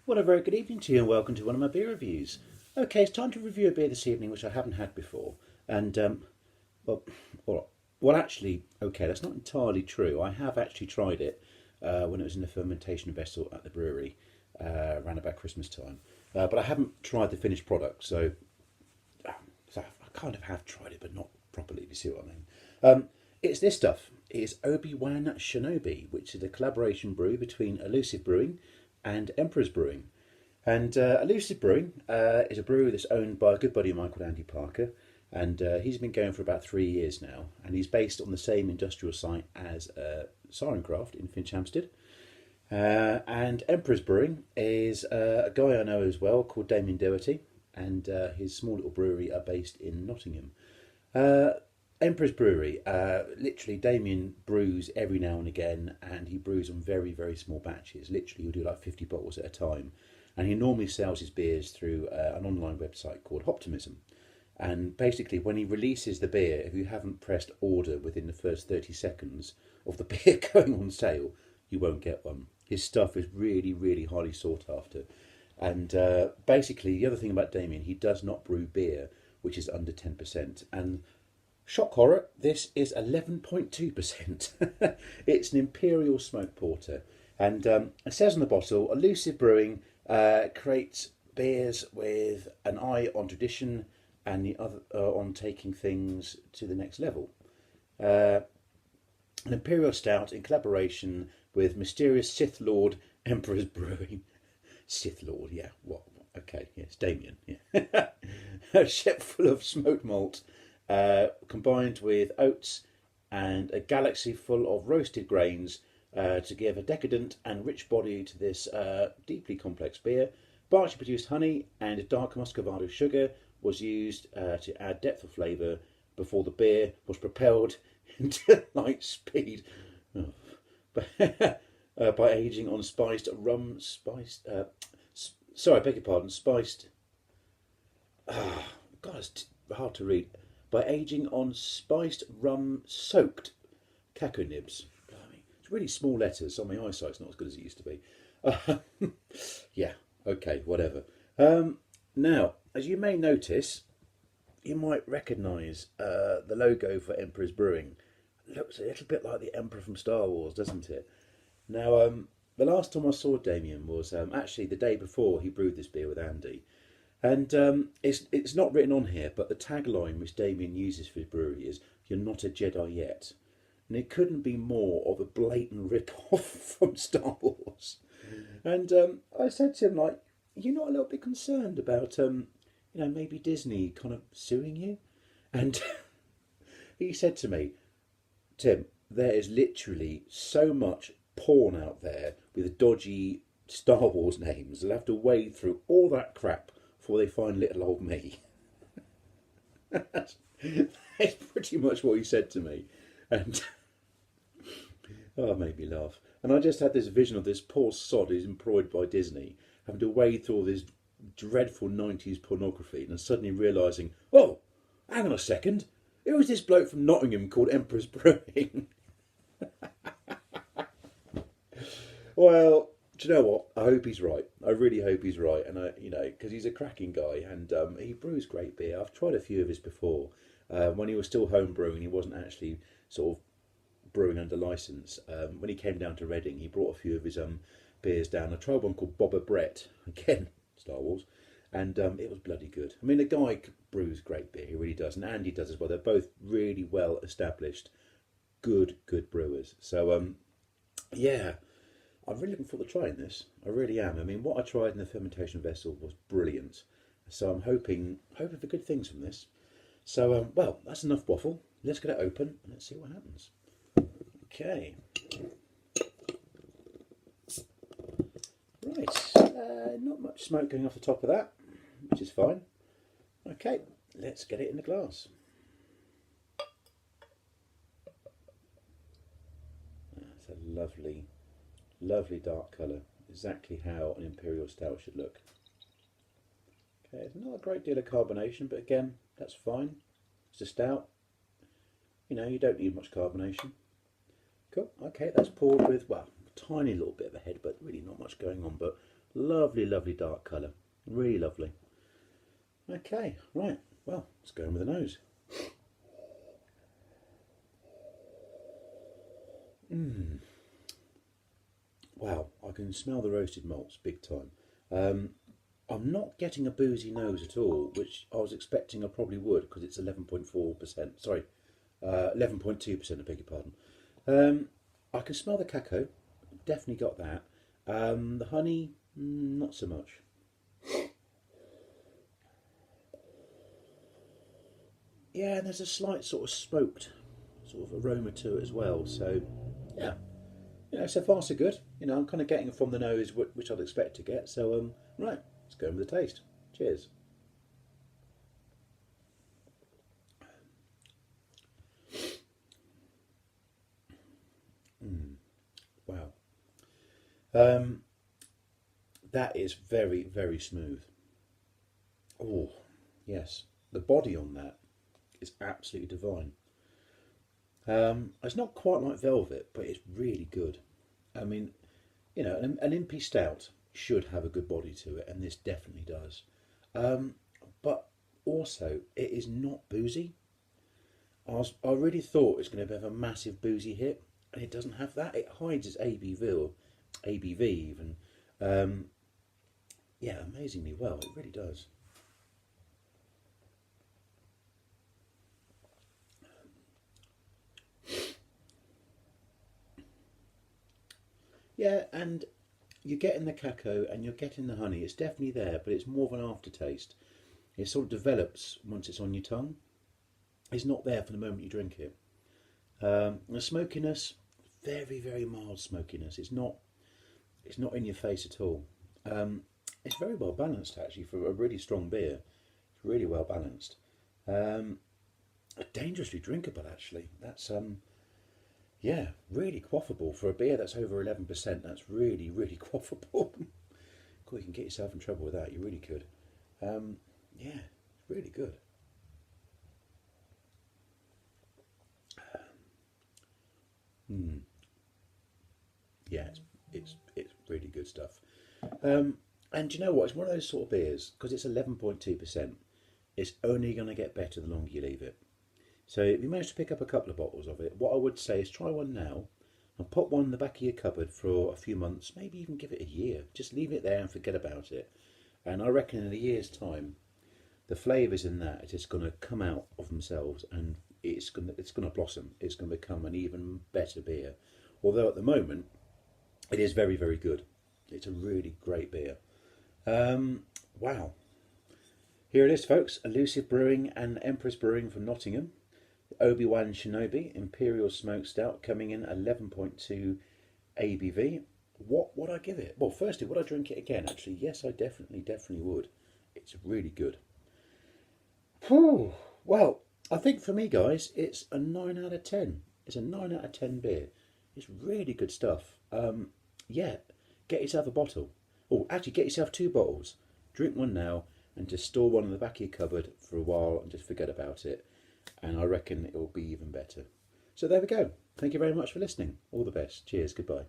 Well, a very good evening to you and welcome to one of my beer reviews. Okay, it's time to review a beer this evening which I haven't had before. And, well, actually, okay, that's not entirely true. I have actually tried it when it was in the fermentation vessel at the brewery around about Christmas time. But I haven't tried the finished product, so I kind of have tried it, but not properly, if you see what I mean. It's this stuff. It's Obi-Wan Shinobi, which is a collaboration brew between Elusive Brewing and Emperor's Brewing. And Elusive Brewing is a brewery that's owned by a good buddy of mine called Andy Parker, and he's been going for about 3 years now, and he's based on the same industrial site as Sirencraft in Finchampstead. And Emperor's Brewing is a guy I know as well called Damien, and his small little brewery are based in Nottingham. Emperor's Brewery, literally Damien brews every now and again, and he brews on very, very small batches. Literally he'll do like 50 bottles at a time. And he normally sells his beers through an online website called Hoptimism. And basically when he releases the beer, if you haven't pressed order within the first 30 seconds of the beer going on sale, you won't get one. His stuff is really, really highly sought after. And basically the other thing about Damien, he does not brew beer which is under 10%. And shock horror, this is 11.2%. It's an Imperial smoked porter. And it says on the bottle, Elusive Brewing creates beers with an eye on tradition and the other on taking things to the next level. An Imperial Stout in collaboration with mysterious Sith Lord Emperor's Brewing. Sith Lord, yeah, what? Okay, yes, Damien, yeah. A ship full of smoked malt, combined with oats and a galaxy full of roasted grains to give a decadent and rich body to this deeply complex beer. Partially produced honey and dark muscovado sugar was used to add depth of flavour before the beer was propelled into light speed by aging on spiced rum, spiced. God, it's hard to read. By aging on spiced rum-soaked cacao nibs. It's really small letters, so my eyesight's not as good as it used to be. Yeah, okay, whatever. Now, as you may notice, you might recognise the logo for Emperor's Brewing. It looks a little bit like the Emperor from Star Wars, doesn't it? Now, the last time I saw Damien was actually the day before he brewed this beer with Andy. And it's not written on here, but the tagline which Damien uses for his brewery is, "You're not a Jedi yet." And it couldn't be more of a blatant rip-off from Star Wars. And I said to him, like, you're not a little bit concerned about, maybe Disney kind of suing you? And he said to me, "Tim, there is literally so much porn out there with dodgy Star Wars names. They'll have to wade through all that crap before they find little old me." That's pretty much what he said to me. And oh, it made me laugh. And I just had this vision of this poor sod who's employed by Disney having to wade through all this dreadful 90s pornography and suddenly realising, oh, hang on a second, who was this bloke from Nottingham called Emperor's Brewing? Well, do you know what? I hope he's right. I really hope he's right. And because he's a cracking guy and he brews great beer. I've tried a few of his before. When he was still home brewing, he wasn't actually sort of brewing under license. When he came down to Reading, he brought a few of his beers down. I tried one called Boba Brett, again, Star Wars, and it was bloody good. I mean, the guy brews great beer, he really does, and Andy does as well. They're both really well established, good brewers. So, yeah, I'm really looking forward to trying this. I really am. I mean, what I tried in the fermentation vessel was brilliant. So I'm hoping for good things from this. So, well, that's enough waffle. Let's get it open and let's see what happens. Okay. Right. Not much smoke going off the top of that, which is fine. Okay, let's get it in the glass. That's a lovely, lovely dark colour. Exactly how an Imperial Stout should look. Okay, there's not a great deal of carbonation, but again, that's fine. It's a stout. You don't need much carbonation. Cool. Okay, that's poured with, well, a tiny little bit of a head, but really not much going on. But Lovely, lovely dark colour. Really lovely. Okay, right. Well, let's go in with the nose. Wow, I can smell the roasted malts big time. I'm not getting a boozy nose at all, which I was expecting I probably would because it's 11.4%. Sorry, 11.2%, I beg your pardon. I can smell the cacao, definitely got that. The honey, not so much. Yeah, and there's a slight sort of smoked sort of aroma to it as well. So, yeah, so far so good. I'm kind of getting it from the nose, which I'd expect to get. So, right, let's go in with the taste. Cheers. Wow. Um, that is very, very smooth. Oh, yes. The body on that is absolutely divine. It's not quite like velvet, but it's really good. I mean, an impy stout should have a good body to it, and this definitely does. But also, it is not boozy. I really thought it was going to have a massive boozy hit, and it doesn't have that. It hides its ABV even. Um, yeah, amazingly well. It really does. Yeah, and you're getting the cacao and you're getting the honey. It's definitely there, but it's more of an aftertaste. It sort of develops once it's on your tongue. It's not there for the moment you drink it. The smokiness, very very mild smokiness. It's not in your face at all. It's very well balanced actually for a really strong beer. It's really well balanced. Um, Dangerously drinkable actually. That's yeah, really quaffable for a beer that's over 11%. That's really really quaffable. God, you can get yourself in trouble with that. You really could. Um, yeah, it's really good. Mm, yeah, it's really good stuff. Um, and do you know what? It's one of those sort of beers because it's 11.2%. It's only going to get better the longer you leave it. So if you manage to pick up a couple of bottles of it, what I would say is try one now and put one in the back of your cupboard for a few months, maybe even give it a year. Just leave it there and forget about it. And I reckon in a year's time, the flavours in that are just going to come out of themselves, and it's going to blossom. It's going to become an even better beer. Although at the moment, it is very very good. It's a really great beer. Wow. Here it is, folks. Elusive Brewing and Empress Brewing from Nottingham. Obi-Wan Shinobi Imperial Smoked Stout coming in 11.2 ABV. What would I give it? Well, firstly, would I drink it again? Actually, yes, I definitely would. It's really good. Whew. Well, I think for me, guys, it's a 9 out of 10. It's a 9 out of 10 beer. It's really good stuff. Yeah, get yourself a bottle. Or actually, get yourself two bottles. Drink one now and just store one in the back of your cupboard for a while and just forget about it. And I reckon it will be even better. So there we go. Thank you very much for listening. All the best. Cheers. Goodbye.